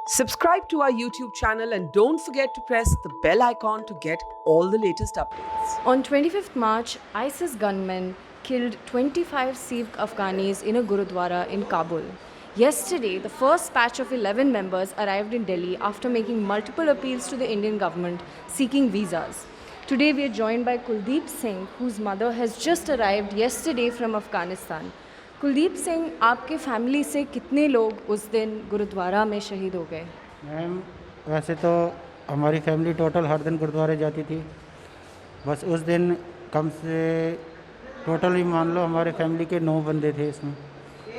Subscribe to our YouTube channel and don't forget to press the bell icon to get all the latest updates. On 25th March, ISIS gunmen killed 25 Sikh Afghanis in a Gurudwara in Kabul. Yesterday, the first batch of 11 members arrived in Delhi after making multiple appeals to the Indian government seeking visas. Today, we are joined by Kuldeep Singh, whose mother has just arrived yesterday from Afghanistan. Kuldeep Singh, आपके family से कितने लोग उस दिन गुरुद्वारा में शहीद हो गए? मैम, वैसे तो हमारी फैमिली टोटल हर दिन गुरुद्वारे जाती थी। बस उस दिन कम से टोटल ही मान लो हमारे फैमिली के 9 बंदे थे इसमें।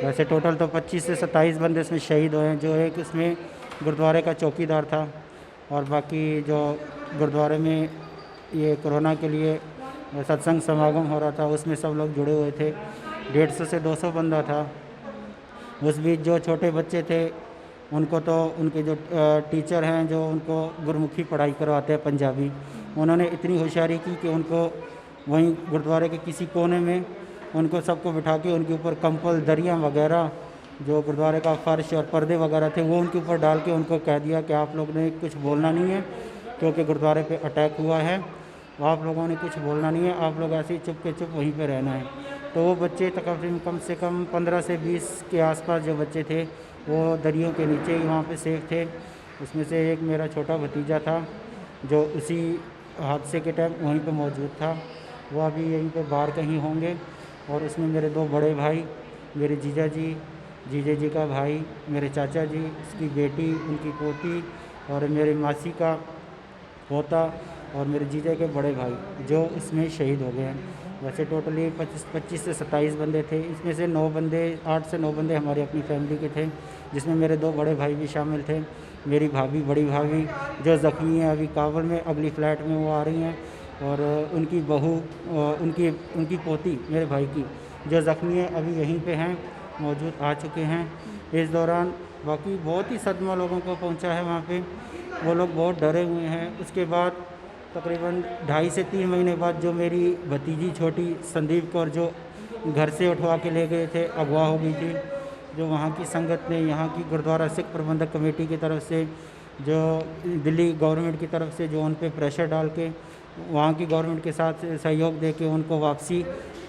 वैसे टोटल तो 25 से 27 बंदे इसमें शहीद हुए हैं। जो एक इसमें गुरुद्वारे का चौकीदार था और बाकी जो गुरुद्वारे में ये कोरोना के लिए सत्संग समागम हो रहा था उसमें सब लोग जुड़े हुए थे। 150 से 200 बंदा था। उस बीच जो छोटे बच्चे थे उनको तो उनके जो टीचर हैं जो उनको गुरमुखी पढ़ाई करवाते हैं पंजाबी, उन्होंने इतनी होशियारी की कि उनको वहीं गुरुद्वारे के किसी कोने में उनको सबको बिठा के उनके ऊपर कंबल, दरियाँ वगैरह, जो गुरुद्वारे का फर्श और पर्दे वगैरह थे वो उनके ऊपर डाल के उनको कह दिया कि आप लोग ने कुछ बोलना नहीं है क्योंकि गुरुद्वारे पे अटैक हुआ है, आप लोगों ने कुछ बोलना नहीं है, आप लोग ऐसे ही चुप के चुप वहीं पे रहना है। तो वो बच्चे तकरीबन कम से कम 15 से 20 के आसपास जो बच्चे थे वो दरियों के नीचे ही वहाँ पे सेफ थे। उसमें से एक मेरा छोटा भतीजा था जो उसी हादसे के टाइम वहीं पे मौजूद था, वो अभी यहीं पे बाहर कहीं होंगे। और उसमें मेरे 2 बड़े भाई, मेरे जीजा जी का भाई, मेरे चाचा जी, उसकी बेटी, उनकी पोती और मेरे मासी का पोता और मेरे जीजा के बड़े भाई जो इसमें शहीद हो गए हैं। वैसे टोटली 25 से 27 बंदे थे। इसमें से 8 से 9 बंदे हमारी अपनी फैमिली के थे, जिसमें मेरे 2 बड़े भाई भी शामिल थे। मेरी भाभी, बड़ी भाभी जो ज़ख्मी है अभी काबुल में, अगली फ़्लाइट में वो आ रही हैं, और उनकी बहू, उनकी पोती मेरे भाई की जो ज़ख्मी है अभी यहीं पे हैं, मौजूद आ चुके हैं इस दौरान। बाकी बहुत ही सदमा लोगों को पहुंचा है वहाँ पे, वो लोग बहुत डरे हुए हैं। उसके बाद तकरीबन 2.5 से 3 महीने बाद जो मेरी भतीजी छोटी संदीप कौर जो घर से उठवा के ले गए थे, अगवा हो गई थी, जो वहाँ की संगत ने, यहाँ की गुरुद्वारा सिख प्रबंधक कमेटी की तरफ से, जो दिल्ली गवर्नमेंट की तरफ से जो उन पे प्रेशर डाल के वहाँ की गवर्नमेंट के साथ सहयोग दे के उनको वापसी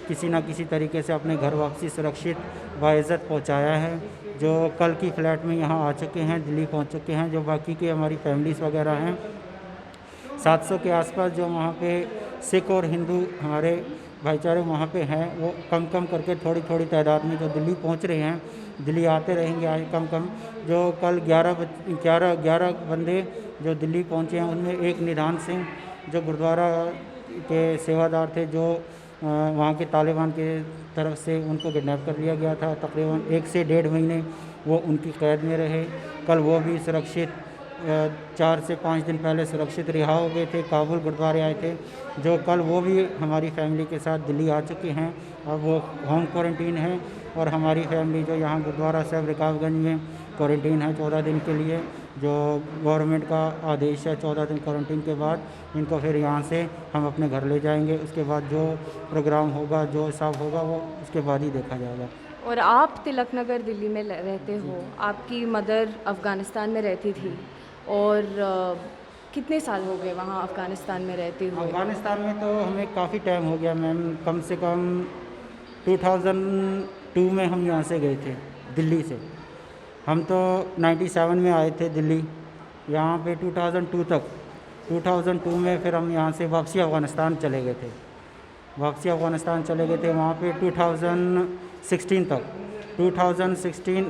किसी ना किसी तरीके से अपने घर वापसी सुरक्षित बाइज़्ज़त पहुँचाया है। जो कल की फ़्लाइट में यहाँ आ चुके हैं, दिल्ली पहुँच चुके हैं। जो बाकी के हमारी फैमिलीज़ वगैरह हैं 700 के आसपास जो वहाँ पे सिख और हिंदू हमारे भाईचारे वहाँ पे हैं, वो कम करके थोड़ी तादाद में जो दिल्ली पहुँच रहे हैं, दिल्ली आते रहेंगे आगे कम। जो कल 11 बंदे जो दिल्ली पहुँचे हैं उनमें एक निधान सिंह जो गुरुद्वारा के सेवादार थे, जो वहाँ के तालिबान के तरफ से उनको किडनैप कर लिया गया था। तकरीबन 1 से 1.5 महीने वो उनकी कैद में रहे। कल वो भी सुरक्षित 4 से 5 दिन पहले सुरक्षित रिहा हो गए थे, काबुल गुरुद्वारे आए थे। जो कल वो भी हमारी फैमिली के साथ दिल्ली आ चुके हैं और वो होम क्वारंटीन है। और हमारी फैमिली जो यहाँ गुरुद्वारा साहब रकाबगंज में क्वारंटीन है 14 दिन के लिए, जो गवर्नमेंट का आदेश है। 14 दिन क्वारंटीन के बाद इनको फिर यहाँ से हम अपने घर ले जाएंगे। उसके बाद जो प्रोग्राम होगा, जो सब होगा, वो उसके बाद ही देखा जाएगा। और आप तिलक नगर दिल्ली में रहते हो, आपकी मदर अफ़गानिस्तान में रहती थी, और कितने साल हो गए वहाँ अफ़गानिस्तान में रहते हुए? अफ़गानिस्तान में तो हमें काफ़ी टाइम हो गया मैम, कम से कम 2002 में हम यहाँ से गए थे दिल्ली से। हम तो 97 में आए थे दिल्ली, यहाँ पे 2002 तक। 2002 में फिर हम यहाँ से वापसी अफ़गानिस्तान चले गए थे। वहाँ पे 2016 तक। 2016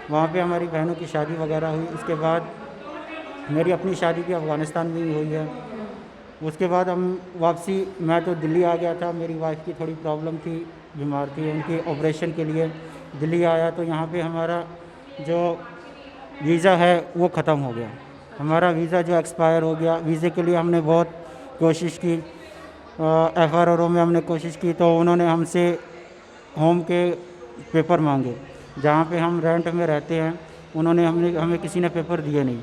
वहाँ पे हमारी बहनों की शादी वगैरह हुई। उसके बाद मेरी अपनी शादी भी अफ़गानिस्तान में ही हुई है। उसके बाद हम वापसी, मैं तो दिल्ली आ गया था, मेरी वाइफ की थोड़ी प्रॉब्लम थी, बीमार थी, उनके ऑपरेशन के लिए दिल्ली आया। तो यहाँ पे हमारा जो वीज़ा है वो ख़त्म हो गया, हमारा वीज़ा जो एक्सपायर हो गया। वीज़े के लिए हमने बहुत कोशिश की, FRO में हमने कोशिश की, तो उन्होंने हमसे होम के पेपर मांगे। जहाँ पे हम रेंट में रहते हैं उन्होंने हमें किसी ने पेपर दिए नहीं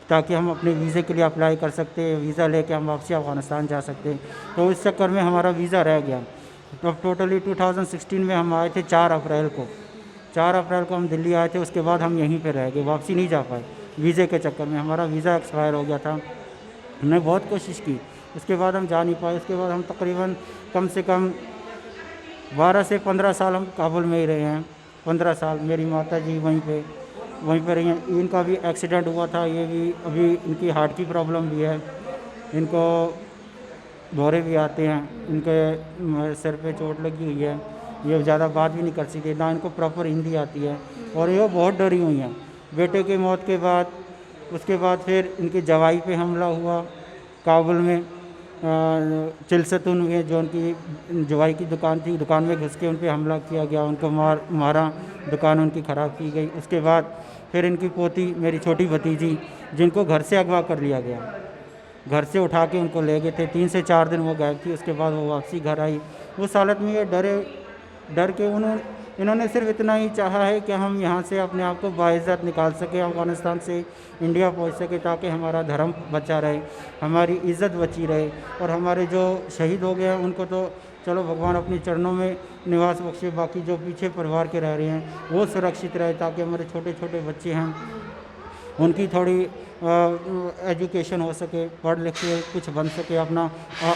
ताकि हम अपने वीज़े के लिए अप्लाई कर सकते, वीज़ा लेके हम वापसी अफ़गानिस्तान जा सकते। तो इस चक्कर में हमारा वीज़ा रह गया। तो टोटली 2016 में हम आए थे 4 अप्रैल को हम दिल्ली आए थे। उसके बाद हम यहीं पे रह गए, वापसी नहीं जा पाए। वीज़े के चक्कर में। हमारा वीज़ा एक्सपायर हो गया था, हमने बहुत कोशिश की, उसके बाद हम जा नहीं पाए। उसके बाद हम तकरीबन कम से कम 12 से 15 साल हम काबुल में ही रहे हैं। 15 साल मेरी माता जी वहीं पे रही हैं। इनका भी एक्सीडेंट हुआ था, ये भी अभी इनकी हार्ट की प्रॉब्लम भी है, इनको दौरे भी आते हैं, इनके सिर पे चोट लगी हुई है, ये ज़्यादा बात भी नहीं कर सकते, ना इनको प्रॉपर हिंदी आती है, और ये बहुत डरी हुई हैं। बेटे की मौत के बाद उसके बाद फिर इनकी जवाई पे हमला हुआ काबुल में, चिलसतुन में जो उनकी जवाई की दुकान थी, दुकान में घुस के उन पर हमला किया गया, उनको मारा, दुकान उनकी ख़राब की गई। उसके बाद फिर इनकी पोती, मेरी छोटी भतीजी, जिनको घर से अगवा कर लिया गया, घर से उठा के उनको ले गए थे, 3 से 4 दिन वो गायब थी। उसके बाद वो वापसी घर आई। उस हालत में ये डर के इन्होंने सिर्फ इतना ही चाहा है कि हम यहाँ से अपने आप को बाइज़्ज़त निकाल सकें, अफ़गानिस्तान से इंडिया पहुँच सके, ताकि हमारा धर्म बचा रहे, हमारी इज़्ज़त बची रहे, और हमारे जो शहीद हो गए हैं उनको तो चलो भगवान अपने चरणों में निवास बख्शे, बाकी जो पीछे परिवार के रह रहे हैं वो सुरक्षित रहे, ताकि हमारे छोटे छोटे बच्चे हैं उनकी थोड़ी एजुकेशन हो सके, पढ़ लिख के कुछ बन सके, अपना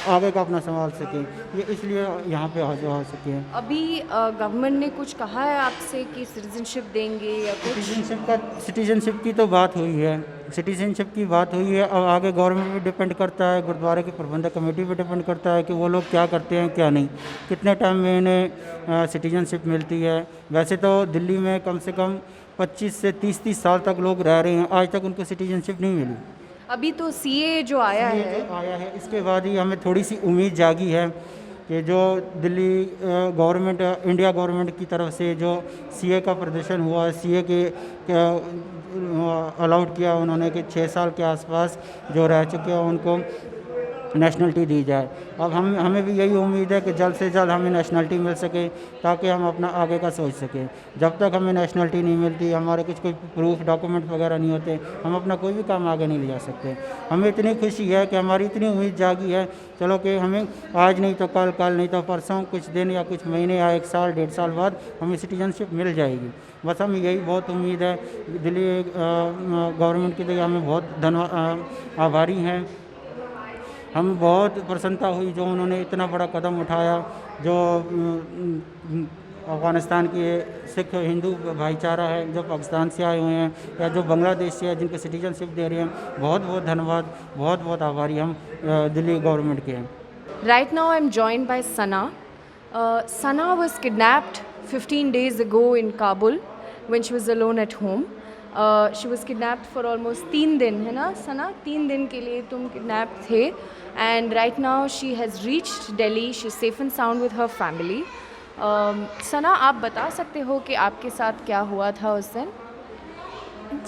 आगे का अपना संभाल सके, ये इसलिए यहाँ पे आ सके। अभी गवर्नमेंट ने कुछ कहा है आपसे कि सिटीजनशिप देंगे या कुछ? सिटीजनशिप की तो बात हुई है, सिटीजनशिप की बात हुई है। अब आगे गवर्नमेंट पे डिपेंड करता है, गुरुद्वारे की प्रबंधक कमेटी पे डिपेंड करता है कि वो लोग क्या करते हैं क्या नहीं, कितने टाइम में इन्हें सिटीजनशिप मिलती है। वैसे तो दिल्ली में कम से कम 25 से 30 साल तक लोग रह रहे हैं, आज तक उनको सिटीजनशिप नहीं मिली। अभी तो सीए जो आया है, इसके बाद ही हमें थोड़ी सी उम्मीद जागी है कि जो दिल्ली गवर्नमेंट, इंडिया गवर्नमेंट की तरफ से जो सीए का प्रदर्शन हुआ है, सीए के अलाउड किया उन्होंने कि 6 साल के आसपास जो रह चुके हैं उनको नेशनलिटी दी जाए। अब हमें भी यही उम्मीद है कि जल्द से जल्द हमें नेशनलिटी मिल सके, ताकि हम अपना आगे का सोच सकें। जब तक हमें नेशनलिटी नहीं मिलती, हमारे कुछ कोई प्रूफ डॉक्यूमेंट वगैरह नहीं होते, हम अपना कोई भी काम आगे नहीं ले जा सकते। हमें इतनी खुशी है कि हमारी इतनी उम्मीद जागी है, चलो कि हमें आज नहीं तो कल, कल नहीं तो परसों, कुछ दिन या कुछ महीने या 1 साल 1.5 साल बाद हमें सिटीजनशिप मिल जाएगी। बस हमें यही बहुत उम्मीद है। दिल्ली गवर्नमेंट के लिए हमें बहुत आभारी हैं। हमें बहुत प्रसन्नता हुई जो उन्होंने इतना बड़ा कदम उठाया, जो अफ़गानिस्तान के सिख हिंदू भाईचारा है जो पाकिस्तान से आए हुए हैं या जो बांग्लादेश से है जिनको सिटीजनशिप दे रहे हैं, बहुत बहुत धन्यवाद, बहुत बहुत आभारी हम दिल्ली गवर्नमेंट के हैं। Right now I'm joined by Sana. Sana was kidnapped 15 days ago in Kabul when she was alone at home. She was kidnapped for almost 3 दिन, है ना सना? 3 दिन के लिए तुम kidnapped थे, and right now she has reached Delhi. She's safe and sound with her family. सना, आप बता सकते हो कि आपके साथ क्या हुआ था उस दिन?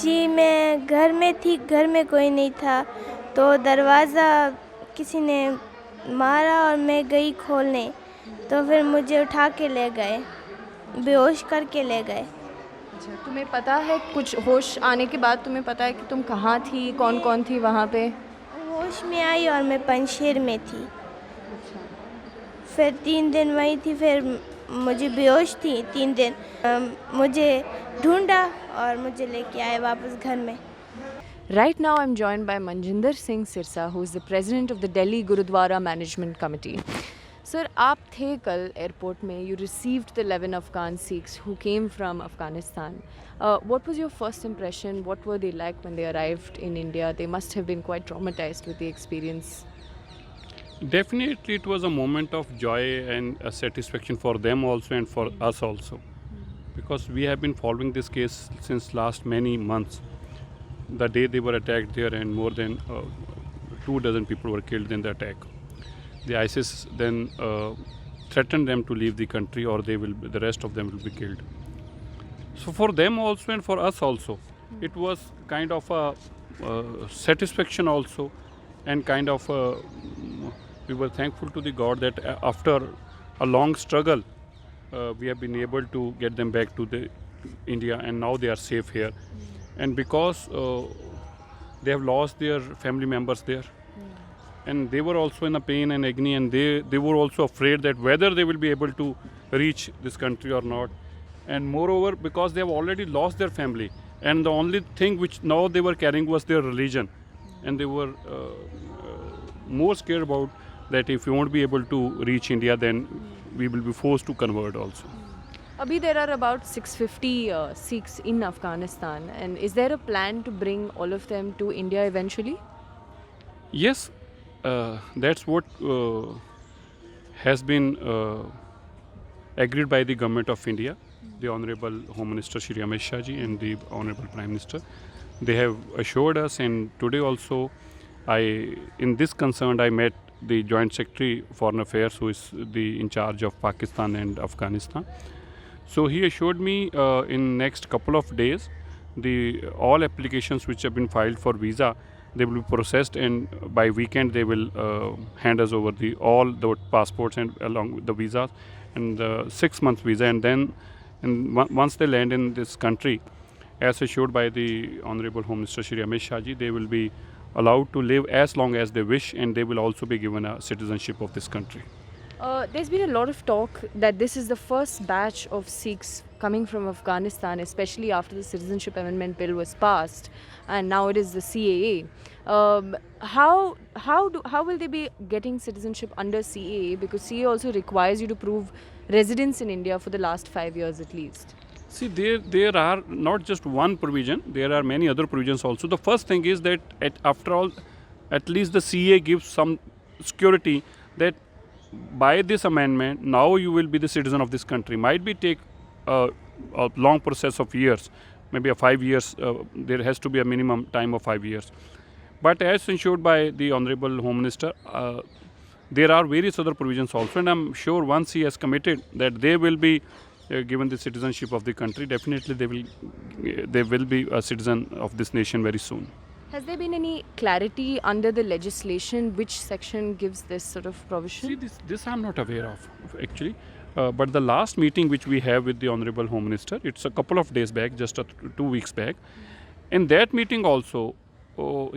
जी, मैं घर में थी, घर में कोई नहीं था, तो दरवाज़ा किसी ने मारा और मैं गई खोलने, तो फिर मुझे उठा के ले गए, बेहोश करके ले गए। अच्छा, तुम्हें पता है कुछ होश आने के बाद तुम्हें पता है कि तुम कहाँ थी, कौन कौन थी वहाँ पे? होश में आई और मैं पंजशेर में थी। फिर 3 दिन वहीं थी, फिर मुझे बेहोश थी 3 दिन। मुझे ढूंढा और मुझे लेके आए वापस घर में। Right now I'm joined by Manjinder Singh Sirsa, who is the president of the Delhi Gurudwara Management Committee. Sir, आप थे कल एयरपोर्ट में, you received the 11 Afghan Sikhs who came from Afghanistan. What was your first impression? What were they like when they arrived in India? They must have been quite traumatized with the experience. Definitely it was a moment of joy and a satisfaction for them also and for us also, because we have been following this case since last many months. The day they were attacked there, and more than 24 people were killed in the attack. The ISIS then threatened them to leave the country or the rest of them will be killed. So for them also and for us also, it was kind of a satisfaction also, and kind of we were thankful to the God that after a long struggle we have been able to get them back to the India, and now they are safe here. And because they have lost their family members there, and they were also in a pain and agony, and they were also afraid that whether they will be able to reach this country or not. And moreover, because they have already lost their family, and the only thing which now they were carrying was their religion, and they were more scared about that if we won't be able to reach India, then we will be forced to convert also. Abhi, there are about 650 Sikhs in Afghanistan, and is there a plan to bring all of them to India eventually? Yes, that's what has been agreed by the government of India, the Honorable Home Minister Shri Amit Shah ji and the Honorable Prime Minister. They have assured us, and today also, in this concern, I met the Joint Secretary Foreign Affairs, who is in charge of Pakistan and Afghanistan. So he assured me in next couple of days, all applications which have been filed for visa, they will be processed, and by weekend they will hand us over all the passports and along with the visas and the 6 month visa, and then once they land in this country, as assured by the Honorable Home Minister Shri Amit Shah ji, they will be allowed to live as long as they wish, and they will also be given a citizenship of this country. There's been a lot of talk that this is the first batch of Sikhs coming from Afghanistan, especially after the Citizenship Amendment Bill was passed, and now it is the CAA. How will they be getting citizenship under CAA? Because CAA also requires you to prove residence in India for the last 5 years at least. See, there are not just one provision, there are many other provisions also. The first thing is that after all, at least the CA gives some security that by this amendment, now you will be the citizen of this country. Might be take a long process of years, maybe a 5 years, there has to be a minimum time of 5 years. But as ensured by the Honorable Home Minister, there are various other provisions also, and I'm sure once he has committed that they will be given the citizenship of the country, definitely they will be a citizen of this nation very soon. Has there been any clarity under the legislation which section gives this sort of provision? See, this I'm not aware of actually. But the last meeting which we have with the Honorable Home Minister, it's a couple of days back, just 2 weeks back. In that meeting also,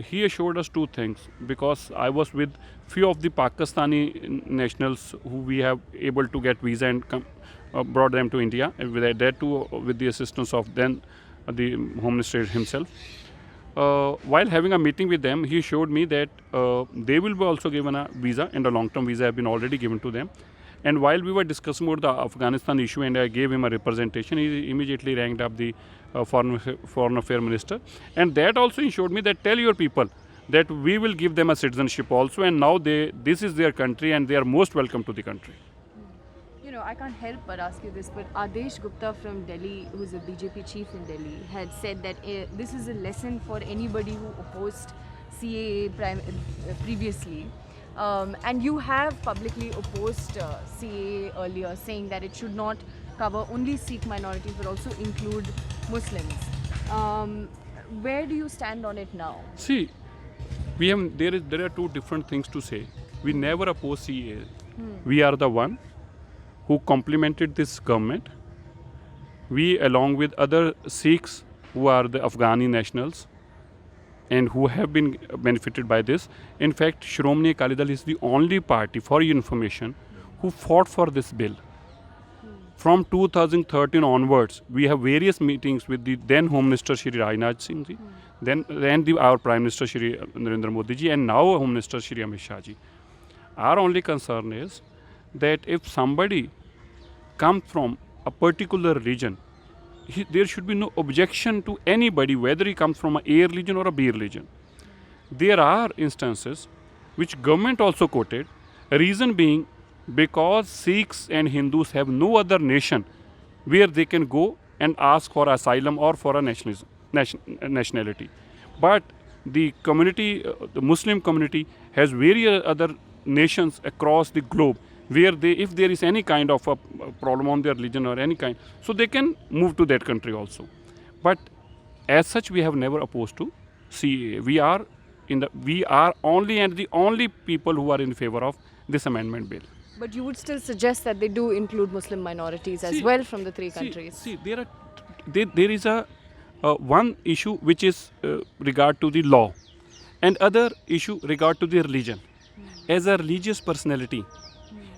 he assured us two things, because I was with few of the Pakistani nationals who we have able to get visa and brought them to India, and with that too with the assistance of then the Home Minister himself. While having a meeting with them, he showed me that they will be also given a visa, and a long-term visa have been already given to them. And while we were discussing about the Afghanistan issue and I gave him a representation, he immediately ranked up the Foreign Affairs Minister. And that also ensured me that tell your people that we will give them a citizenship also, and now this is their country and they are most welcome to the country. You know, I can't help but ask you this, but Adesh Gupta from Delhi, who's a BJP chief in Delhi, had said that this is a lesson for anybody who opposed CAA previously. And you have publicly opposed CAA earlier, saying that it should not cover only Sikh minorities but also include Muslims. Where do you stand on it now? See, there are two different things to say. We never oppose CAA. We are the one who complemented this government. We, along with other Sikhs who are the Afghani nationals and who have been benefited by this. In fact, Shromani Akali Dal is the only party, for your information, who fought for this bill. From 2013 onwards, we have various meetings with the then Home Minister Shri Rajnath Singh ji, then our Prime Minister Shri Narendra Modi ji, and now Home Minister Shri Amit Shah ji. Our only concern is that if somebody comes from a particular religion, there should be no objection to anybody, whether he comes from a A religion or a B religion. There are instances which government also quoted, reason being because Sikhs and Hindus have no other nation where they can go and ask for asylum or for a nationality. But the community, the Muslim community, has various other nations across the globe where if there is any kind of a problem on their religion or any kind, so they can move to that country also. But as such, we have never opposed to CAA. We are only and the only people who are in favor of this amendment bill. But you would still suggest that they do include Muslim minorities as well from the three countries. There is a one issue which is regard to the law, and other issue regard to the religion. As a religious personality,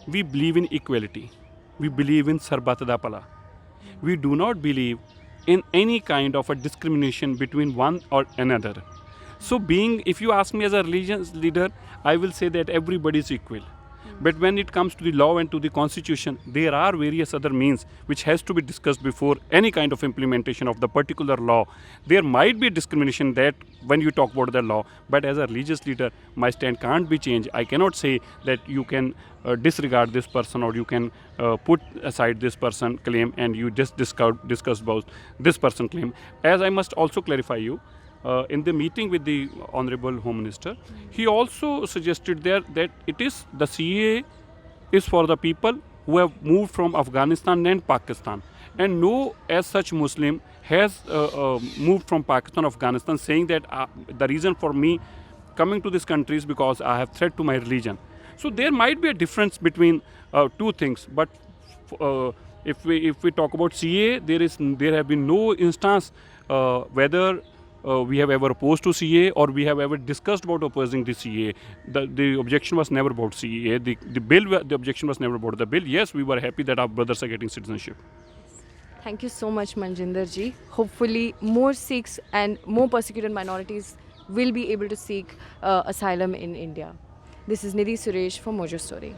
we believe in equality. We believe in Sarbat da Pala. We do not believe in any kind of a discrimination between one or another. So if you ask me as a religious leader, I will say that everybody is equal. But when it comes to the law and to the constitution, there are various other means which has to be discussed before any kind of implementation of the particular law. There might be discrimination that when you talk about the law, but as a religious leader, my stand can't be changed. I cannot say that you can disregard this person, or you can put aside this person claim and you just discuss about this person claim. As I must also clarify you, in the meeting with the Honorable Home Minister, he also suggested there that it is the CAA is for the people who have moved from Afghanistan and Pakistan, and no as such Muslim has moved from Pakistan or Afghanistan saying that the reason for me coming to this country is because I have threat to my religion. So there might be a difference between two things, but if we talk about CAA, there have been no instance whether we have ever opposed to CAA or we have ever discussed about opposing the CAA. The objection was never about CAA. The objection was never about the bill. Yes, we were happy that our brothers are getting citizenship. Thank you so much, Manjinder ji. Hopefully, more Sikhs and more persecuted minorities will be able to seek asylum in India. This is Nidhi Suresh for Mojo Story.